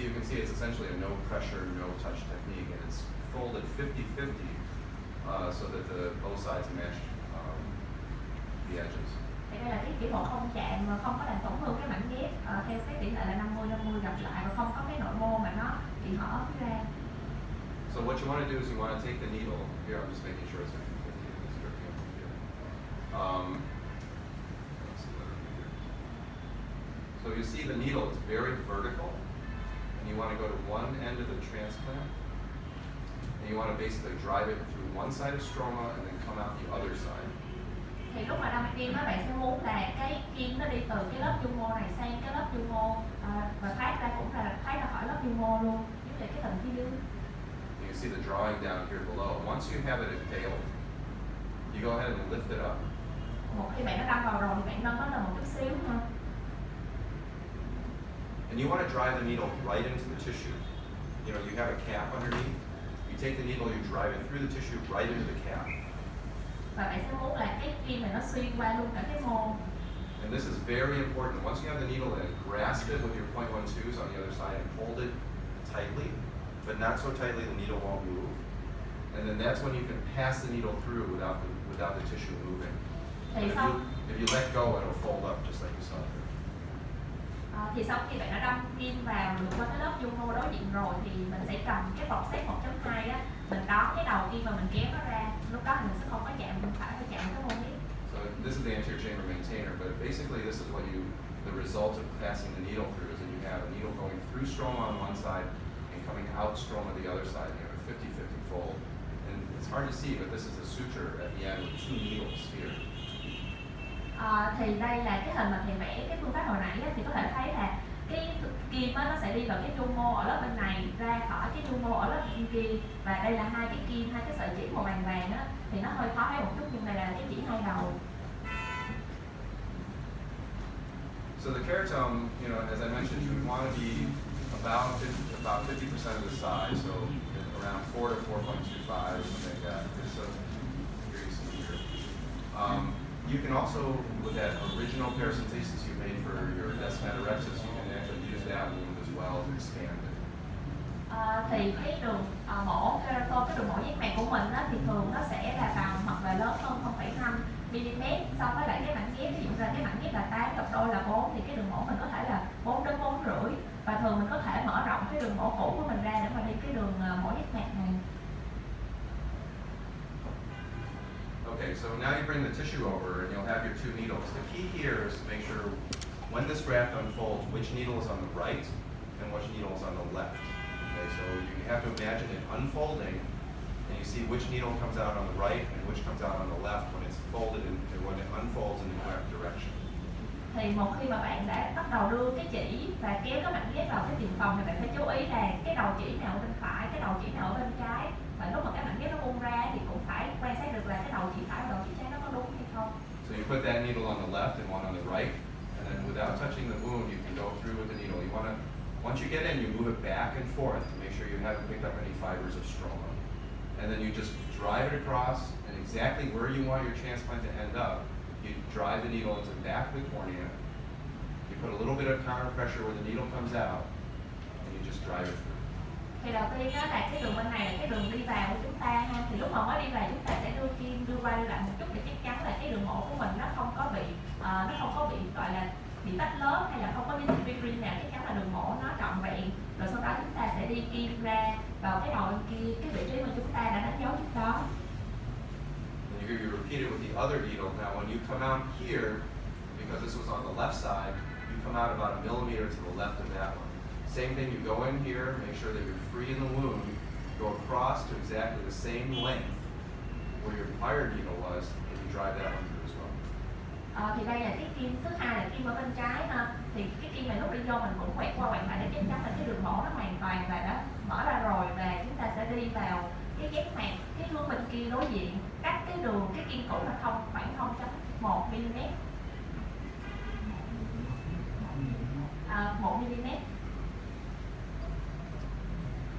you can see it's essentially a no pressure, no touch technique, and it's folded 50-50 so that both sides match the edges. Thì đây là cái kỹ thuật không chạm mà không có làm tổn thương cái mảnh ghép theo cái tỷ lệ là 50-50 gặp lại và không có cái nội mô mà nó bị hở ra. So what you want to do is you want to take the needle. Here I'm just making sure it's 50-50. It's dripping over here. Let's see what over here. So you see the needle is very vertical, and you want to go to one end of the transplant, and you want to basically drive it through one side of stroma and then come out the other side. Thì lúc mà đâm kim các bạn sẽ muốn là cái kim nó đi từ cái lớp dung mô này sang cái lớp dung mô và thoát ra cũng là thoát ra khỏi lớp dung mô luôn, giống như cái tầng phía dưới. You can see the drawing down here below. Once you have it impaled, you go ahead and lift it up. Một khi bạn nó đâm vào rồi thì bạn nâng nó lên một chút xíu thôi. And you want to drive the needle right into the tissue. You know, you have a cap underneath. You take the needle, you drive it through the tissue right into the cap. Và bạn sẽ muốn là cái kim này nó xuyên qua luôn cả cái mô. And this is very important. Once you have the needle in, grasp it with your .12s on the other side and hold it tightly, but not so tightly the needle won't move. And then that's when you can pass the needle through without the tissue moving. If you let go, it'll fold up just like you saw here. Thì sau khi bạn đã đâm kim vào được qua cái lớp dung mô đối diện rồi thì mình sẽ cầm cái vòng xét 1.2 á, mình đón cái đầu kim và mình kéo nó ra. Lúc đó mình sẽ không có chạm, phải chạm cái mô hết. So this is the anterior chamber maintainer, but basically this is the result of passing the needle through is that you have a needle going through stroma on one side and coming out stroma the other side. You have a 50-50 fold. And it's hard to see, but this is a suture at the end with two needles here. Thì đây là cái hình mà thầy vẽ cái phương pháp hồi nãy á, thì có thể thấy là cái kim á, nó sẽ đi vào cái trung mô ở lớp bên này ra khỏi cái trung mô ở lớp bên kia, và đây là hai cái kim, hai cái sợi chỉ màu vàng vàng á, thì nó hơi khó thấy một chút nhưng này là cái chỉ hai đầu. So the keratome, you know, as I mentioned, you would want to be about 50% of the size, so around 4 to 4.25, something like that. So here you see here. You can also, with that original paracentesis you made for your descemetorrhexis, you can actually use that wound as well to expand it. Thì cái đường mổ keratome, cái đường mổ giác mạc của mình á, thì thường nó sẽ là tầm hoặc là lớn hơn 0,5 mm so với lại cái mảnh ghép. Ví dụ ra cái mảnh ghép là 8 gặp đôi là 4 thì cái đường mổ mình có thể là 4 đến 4,5, và thường mình có thể mở rộng cái đường mổ cũ của mình ra để mà đi cái đường mổ giác mạc này. Okay, so now you bring the tissue over and you'll have your two needles. The key here is to make sure when this graft unfolds, which needle is on the right and which needle is on the left. Okay, so you have to imagine it unfolding and you see which needle comes out on the right and which comes out on the left when it's folded and when it unfolds in the correct direction. Thì một khi mà bạn đã bắt đầu đưa cái chỉ và kéo cái mảnh ghép vào cái tiền phòng thì bạn phải chú ý là cái đầu chỉ nào ở bên phải, cái đầu chỉ nào ở bên trái. Và lúc mà cái mảnh ghép nó bung ra thì cũng phải quan sát được là cái đầu chỉ phải và đầu chỉ trái nó có đúng hay không. So you put that needle on the left and one on the right, and then without touching the wound, you can go through with the needle. You want to, once you get in, you move it back and forth to make sure you haven't picked up any fibers of stroma. And then you just drive it across, and exactly where you want your transplant to end up, you drive the needle into the back of the cornea. You put a little bit of counter pressure where the needle comes out, and you just drive it through. Thì đầu tiên đó là cái đường bên này là cái đường đi vào của chúng ta ha. Thì lúc mà mới đi vào chúng ta sẽ đưa kim đưa qua đưa lại một chút để chắc chắn là cái đường mổ của mình nó không có bị gọi là bị tách lớp hay là không có dính fibrin nào, chắc chắn là đường mổ nó trọn vẹn. Rồi sau đó chúng ta sẽ đi kim ra vào cái đầu bên kia, cái vị trí mà chúng ta đã đánh dấu trước đó. And you repeat it with the other needle. Now when you come out here, because this was on the left side, you come out about 1 millimeter to the left of that one. Same thing, you go in here, make sure that you're free in the wound, go across to exactly the same length where your prior needle was, and you drive that one through as well. Thì đây là cái kim thứ hai là kim ở bên trái ha. Thì cái kim này lúc đi vô mình cũng quẹt qua quẹt lại để chắc chắn là cái đường mổ nó hoàn toàn và đã mở ra rồi, và chúng ta sẽ đi vào cái giác mạc cái hướng bên kia đối diện, cách cái đường cái kim cũ là khoảng 0.1 mm. 1 mm.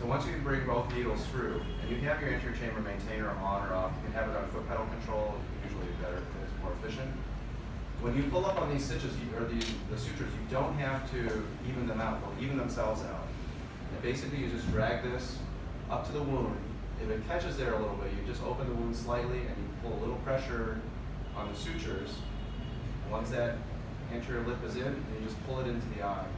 So once you bring both needles through, and you have your anterior chamber maintainer on or off, you can have it on foot pedal control, usually better, it's more efficient. When you pull up on these stitches, or the sutures, you don't have to even them out, they'll even themselves out. And basically you just drag this up to the wound. If it catches there a little bit, you just open the wound slightly and you pull a little pressure on the sutures. Once that anterior lip is in, and you just pull it into the eye.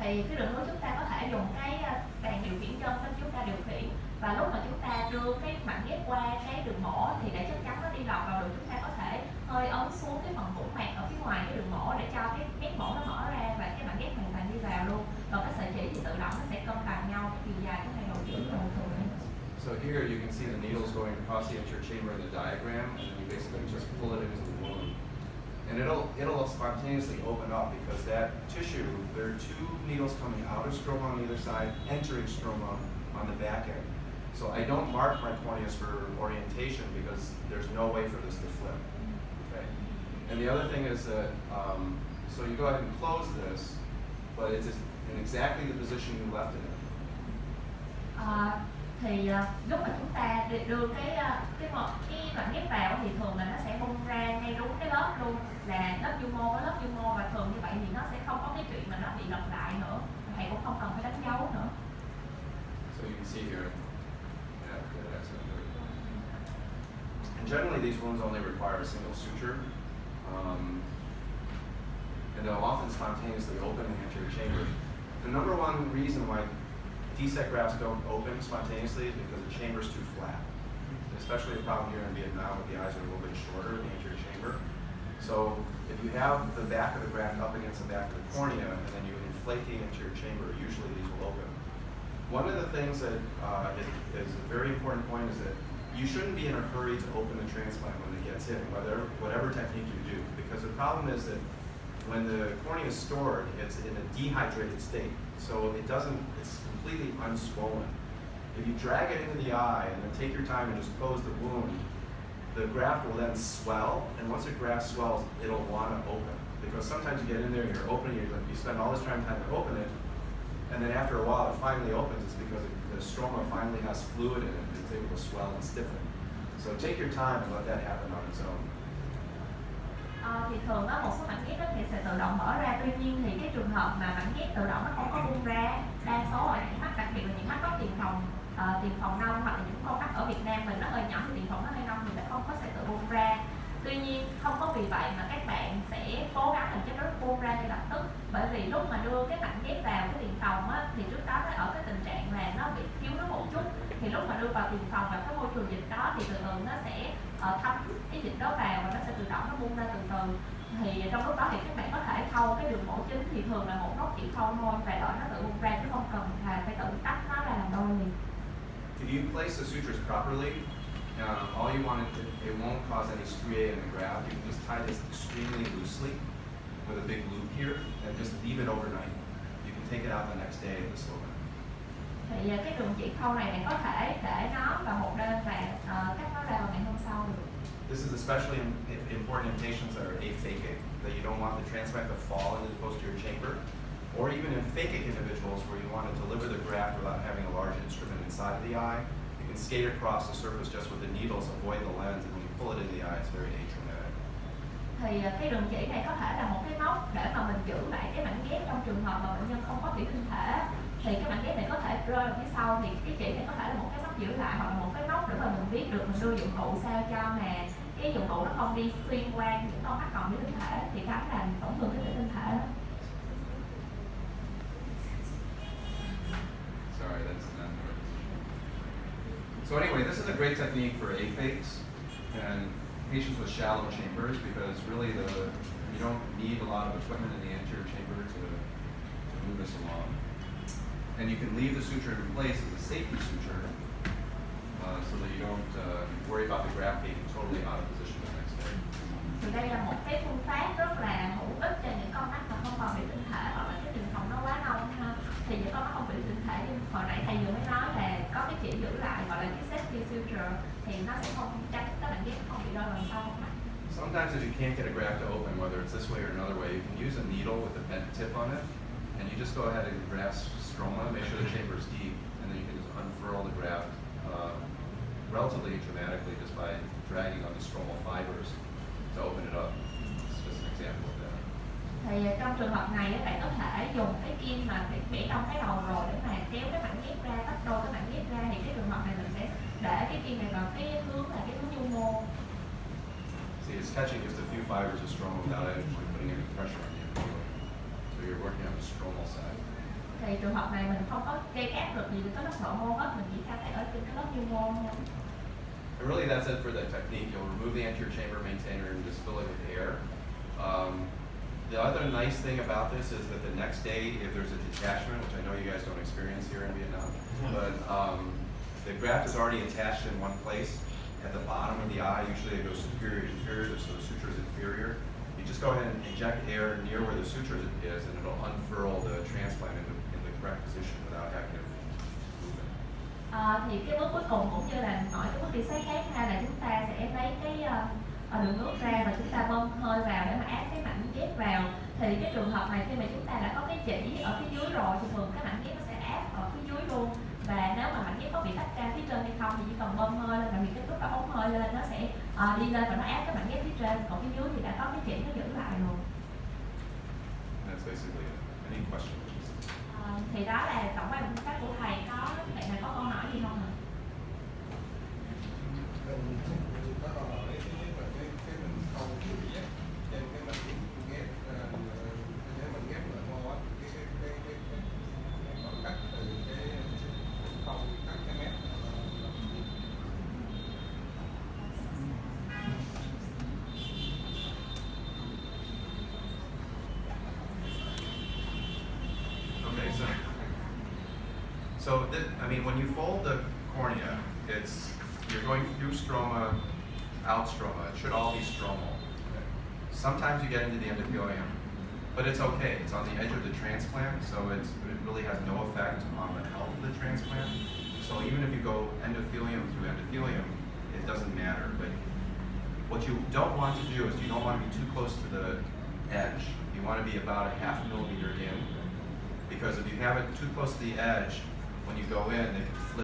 Thì cái đường mũi chúng ta có thể dùng cái bàn điều khiển chân để chúng ta điều khiển, và lúc mà chúng ta đưa cái mảnh ghép qua cái đường mổ thì để chắc chắn nó đi lọt vào đường, chúng ta có thể hơi ấn xuống cái phần võng mạc ở phía ngoài cái đường mổ để cho cái ghép mổ nó mở ra và cái mảnh ghép hoàn toàn đi vào luôn. Còn cái sợi chỉ thì tự động nó sẽ cân bằng nhau cái chiều dài của hai đầu chỉ và đầu thường. So here you can see the needles going across the anterior chamber in the diagram, and then you basically just pull it into the wound. And it'll spontaneously open up because that tissue, there are two needles coming out of stroma on either side, entering stroma on the back end. So I don't mark my corneas for orientation because there's no way for this to flip. Okay. And the other thing is that, so you go ahead and close this, but it's in exactly the position you left it in. Thì lúc mà chúng ta đưa cái đoạn ghép vào thì thường là nó sẽ bung ra ngay đúng cái lớp luôn, là lớp du mô với lớp du mô, và thường như vậy thì nó sẽ không có cái chuyện mà nó bị lặp lại nữa, thầy cũng không cần phải đánh dấu nữa. So you can see here, yeah, good, excellent. And generally these wounds only require a single suture, and they'll often spontaneously open the anterior chamber. The number one reason why DSET grafts don't open spontaneously is because the chamber is too flat. Especially a problem here in Vietnam with the eyes are a little bit shorter in the anterior chamber. So if you have the back of the graft up against the back of the cornea and then you inflate the anterior chamber, usually these will open. One of the things that is a very important point is that you shouldn't be in a hurry to open the transplant when it gets in, whatever technique you do, because the problem is that when the cornea is stored, it's in a dehydrated state, so it's completely unswollen. If you drag it into the eye and then take your time and just close the wound, the graft will then swell, and once the graft swells, it'll want to open. Because sometimes you get in there and you're opening it, you spend all this time to open it, and then after a while it finally opens. It's because the stroma finally has fluid in it, and it's able to swell and stiffen. So take your time and let that happen on its own. Thì thường á, một số mảnh ghép thì sẽ tự động mở ra, tuy nhiên thì cái trường hợp mà mảnh ghép tự động nó không có bung ra, đa số ở những mắt, đặc biệt là những mắt có tiền phòng nông hoặc là những con mắt ở Việt Nam mình nó hơi nhỏ thì tiền phòng nó hơi nông thì nó không có sẽ tự bung ra. Tuy nhiên không có vì vậy mà các bạn sẽ cố gắng làm cho nó bung ra ngay lập tức, bởi vì lúc mà đưa cái mảnh ghép vào cái tiền phòng á, thì trước đó nó ở cái tình trạng là nó bị thiếu nước một chút, thì lúc mà đưa vào tiền phòng và cái môi trường dịch đó thì từ từ nó sẽ thấm cái dịch đó vào và nó sẽ tự động nó bung ra từ từ. Thì trong lúc đó thì các bạn có thể khâu cái đường mổ chính, thì thường là một nốt chỉ khâu thôi và đợi nó tự bung ra, chứ không cần phải tự tách nó ra làm đôi liền. If you place the sutures properly, all you want it won't cause any striae in the graft. You can just tie this extremely loosely with a big loop here and just leave it overnight. You can take it out the next day in the slogan. Thì cái đường chỉ khâu này bạn có thể để nó vào một đêm và cắt nó ra vào ngày hôm sau được. This is especially important in patients that are aphakic, that you don't want the transplant to fall into the posterior chamber, or even in phakic individuals where you want to deliver the graft without having a large instrument inside of the eye. You can skate across the surface just with the needles, avoid the lens, and when you pull it in the eye, it's very atraumatic. Thì cái đường chỉ này có thể là một cái móc để mà mình giữ lại cái mảnh ghép trong trường hợp mà bệnh nhân không có thủy tinh thể. Thì cái mảnh ghép này có thể rơi vào phía sau, thì cái chỉ này có thể là một cái móc giữ lại hoặc là một cái móc để mà mình biết được mình đưa dụng cụ sao cho mà cái dụng cụ nó không đi xuyên qua những con mắt còn thủy tinh thể thì tránh làm tổn thương cái thủy tinh thể đó. Sorry, that's not right. So anyway, this is a great technique for aphakics and patients with shallow chambers because really you don't need a lot of equipment in the anterior chamber to move this along. And you can leave the suture in place as a safety suture so that you don't worry about the graft being totally out of position the next day. Thì đây là một cái phương pháp rất là hữu ích cho những con mắt mà không còn bị tinh thể hoặc là cái tiền phòng nó quá nông ha. Thì những con mắt không bị tinh thể, nhưng hồi nãy thầy vừa mới nói là có cái chỉ giữ lại gọi là cái safety suture thì nó sẽ không tránh các bạn ghép không bị rơi vào sau con mắt. Sometimes if you can't get a graft to open, whether it's this way or another way, you can use a needle with a bent tip on it, and you just go ahead and grasp stroma, make sure the chamber is deep, and then you can just unfurl the graft relatively dramatically just by dragging on the stromal fibers to open it up. It's just an example of that. Thì trong trường hợp này bạn có thể dùng cái kim mà bẻ trong cái đầu rồi để mà kéo cái đôi cái mảng ghép ra, thì cái trường hợp này mình sẽ để cái kim này vào cái hướng là cái hướng nhu mô. See, it's catching just a few fibers of stroma without actually putting any pressure on the endothelium. So you're working on the stromal side. Thì trường hợp này mình không có gây áp lực gì tới lớp nội mô hết, mình chỉ thao tác ở trên cái lớp nhu mô thôi. And really, that's it for the technique. You'll remove the anterior chamber maintainer and just fill it with air. The other nice thing about this is that the next day, if there's a detachment, which I know you guys don't experience here in Vietnam, but the graft is already attached in one place at the bottom of the eye. Usually it goes superior to inferior, so the suture is inferior. You just go ahead and inject air near where the suture is, and it'll unfurl the transplant in the correct position without having to move it. Thì cái bước cuối cùng cũng như là mọi cái bước đi sát khác ha, là chúng ta sẽ lấy cái đường nước ra và chúng ta bơm hơi vào để mà áp cái mảnh ghép vào. Thì cái trường hợp này khi mà chúng ta đã có cái chỉ ở phía dưới rồi thì thường cái mảnh ghép nó sẽ áp ở phía dưới luôn. Và nếu mà mảnh ghép có bị tách ra phía trên hay không thì chỉ cần bơm hơi lên, và vì cái lúc đó bóng hơi lên nó sẽ đi lên và nó áp cái mảnh ghép phía trên, còn phía dưới thì đã có cái chỉ nó giữ lại rồi. That's basically it. Any questions? Thì đó là tổng quan phương pháp của thầy. Có bạn nào có câu hỏi gì không ạ? Mình có câu hỏi là cái mình khâu cái bị á, trên cái mình ghép nếu mình ghép nội mô á, cái khoảng cách từ cái khâu cắt cái mép. Okay, so I mean, when you fold the cornea, you're going through stroma, out stroma. It should all be stromal. Sometimes you get into the endothelium, but it's okay. It's on the edge of the transplant, so it really has no effect on the health of the transplant. So even if you go endothelium through endothelium, it doesn't matter. But what you don't want to do is you don't want to be too close to the edge. You want to be about a ½ millimeter in, because if you have it too close to the edge, when you go in, it can flip